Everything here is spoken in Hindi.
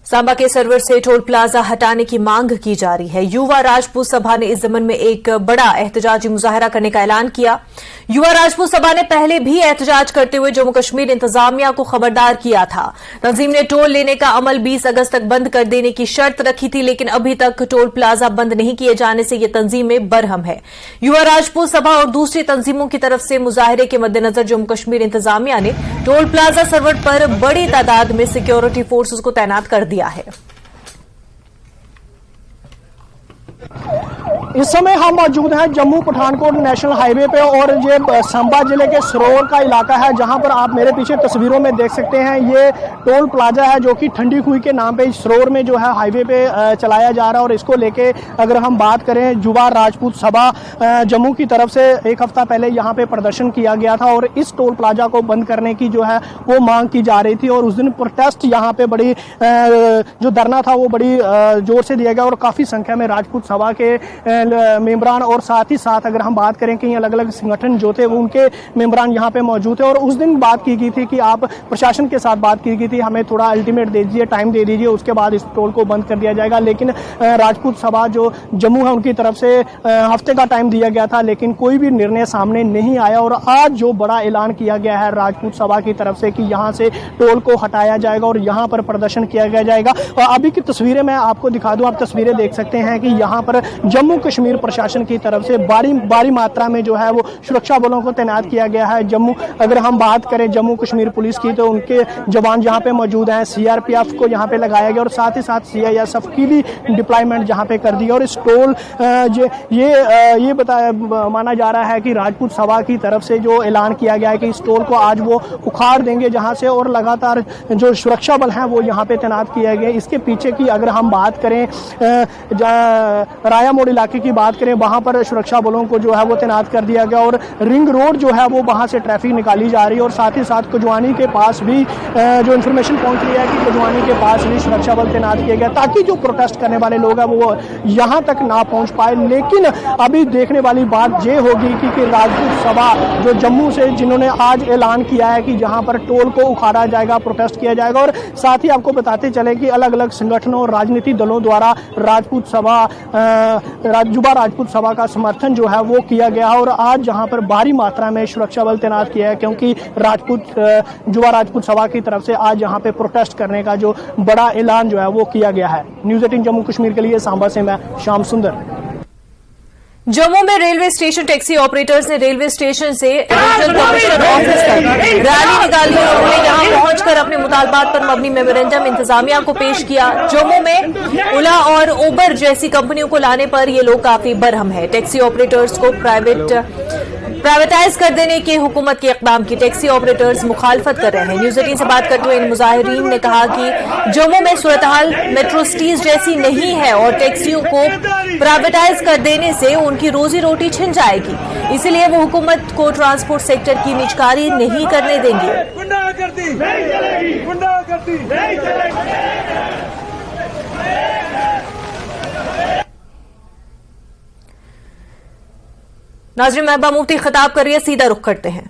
सांबा के सर्वर से टोल प्लाजा हटाने की मांग की जा रही है। युवा राजपूत सभा ने इस जमन में एक बड़ा एहतजाजी मुजाहरा करने का ऐलान किया। युवा राजपूत सभा ने पहले भी एहतजाज करते हुए जम्मू कश्मीर इंतजामिया को खबरदार किया था। तंजीम ने टोल लेने का अमल 20 अगस्त तक बंद कर देने की शर्त रखी थी, लेकिन अभी तक टोल प्लाजा बंद नहीं किए जाने से ये तंजीमें बरहम है। युवा राजपूत सभा और दूसरी तंजीमों की तरफ से मुजाहरे के मद्देनजर जम्मू कश्मीर इंतजामिया ने टोल प्लाजा सर्वर पर बड़ी तादाद में सिक्योरिटी फोर्सेस को तैनात कर दिया है। इस समय हम मौजूद हैं जम्मू पठानकोट नेशनल हाईवे पे और ये सांबा जिले के सरोवर का इलाका है, जहां पर आप मेरे पीछे तस्वीरों में देख सकते हैं ये टोल प्लाजा है जो कि ठंडी खुई के नाम पे सरोवर में जो है हाईवे पे चलाया जा रहा है। और इसको लेके अगर हम बात करें, युवा राजपूत सभा जम्मू की तरफ से एक हफ्ता पहले यहाँ पे प्रदर्शन किया गया था और इस टोल प्लाजा को बंद करने की जो है वो मांग की जा रही थी। और उस दिन प्रोटेस्ट यहाँ पे बड़ी जो धरना था वो बड़ी जोर से दिया गया और काफ़ी संख्या में राजपूत सभा के मेंबरान और साथ ही साथ अगर हम बात करें कि अलग अलग संगठन जो थे वो उनके मेंबरान यहाँ पे मौजूद थे। और उस दिन बात की गई थी कि आप प्रशासन के साथ बात की गई थी, हमें थोड़ा अल्टीमेट दे दीजिए, टाइम दे दीजिए, उसके बाद इस टोल को बंद कर दिया जाएगा। लेकिन राजपूत सभा जो जम्मू है उनकी तरफ से हफ्ते का टाइम दिया गया था, लेकिन कोई भी निर्णय सामने नहीं आया। और आज जो बड़ा ऐलान किया गया है राजपूत सभा की तरफ से कि यहाँ से टोल को हटाया जाएगा और यहाँ पर प्रदर्शन किया जाएगा। और अभी की तस्वीरें मैं आपको दिखा दूं, आप तस्वीरें देख सकते हैं कि यहाँ पर जम्मू कश्मीर प्रशासन की तरफ से भारी मात्रा में जो है वो सुरक्षा बलों को तैनात किया गया है। अगर हम बात करें जम्मू कश्मीर पुलिस की, तो उनके जवान यहाँ पे मौजूद हैं, सीआरपीएफ को यहाँ पे लगाया गया और साथ ही साथ सीआईएसएफ की भी डिप्लॉयमेंट यहाँ पे कर दी। और इस टोल ये माना जा रहा है कि राजपूत सभा की तरफ से जो ऐलान किया गया है कि इस टोल को आज वो उखाड़ देंगे जहाँ से, और लगातार जो सुरक्षा बल हैं वो यहाँ पे तैनात किए गए। इसके पीछे की अगर हम बात करें, राया मोड़ इलाके की बात करें, वहां पर सुरक्षा बलों को जो है वो तैनात कर दिया गया और रिंग रोड जो है वो वहां से ट्रैफिक निकाली जा रही है। और साथ ही साथ कुजवानी के पास भी जो इन्फॉर्मेशन पहुंच रही है कि कुजवानी के पास भी सुरक्षा बल तैनात किया गया ताकि जो प्रोटेस्ट करने वाले लोग हैं वो यहां तक ना पहुंच पाए। लेकिन अभी देखने वाली बात ये होगी कि राजपूत सभा जो जम्मू से जिन्होंने आज ऐलान किया है कि जहां पर टोल को उखाड़ा जाएगा, प्रोटेस्ट किया जाएगा। और साथ ही आपको बताते चले कि अलग अलग संगठनों और राजनीतिक दलों द्वारा राजपूत सभा युवा राजपूत सभा का समर्थन जो है वो किया गया है। और आज जहां पर भारी मात्रा में सुरक्षा बल तैनात किया है क्योंकि युवा राजपूत सभा की तरफ से आज यहाँ पे प्रोटेस्ट करने का जो बड़ा ऐलान जो है वो किया गया है। न्यूज़ 18 जम्मू कश्मीर के लिए सांबा से मैं श्याम सुंदर। जम्मू में रेलवे स्टेशन टैक्सी ऑपरेटर्स ने रेलवे स्टेशन से रीजनल कमिश्नर ऑफिस तक रैली निकाली और उन्होंने यहां पहुंचकर अपने मुतालबात पर मबनी मेमोरेंडम इंतजामिया को पेश किया। जम्मू में ओला और उबर जैसी कंपनियों को लाने पर ये लोग काफी बरहम है। टैक्सी ऑपरेटर्स को प्राइवेटाइज कर देने के हुकूमत के इकदाम की टैक्सी ऑपरेटर्स मुखालफत कर रहे हैं। न्यूज़ 18 से बात करते हुए इन मुजाहिरीन ने कहा कि जम्मू में सूरत हाल मेट्रो सिटीज जैसी नहीं है और टैक्सियों को प्राइवेटाइज कर देने से उनकी रोजी रोटी छिन जाएगी, इसीलिए वो हुकूमत को ट्रांसपोर्ट सेक्टर की निजकारी नहीं करने देंगे। नाज़रीन, महबूबा मुफ्ती खिताब कर रही है, सीधा रुख करते हैं।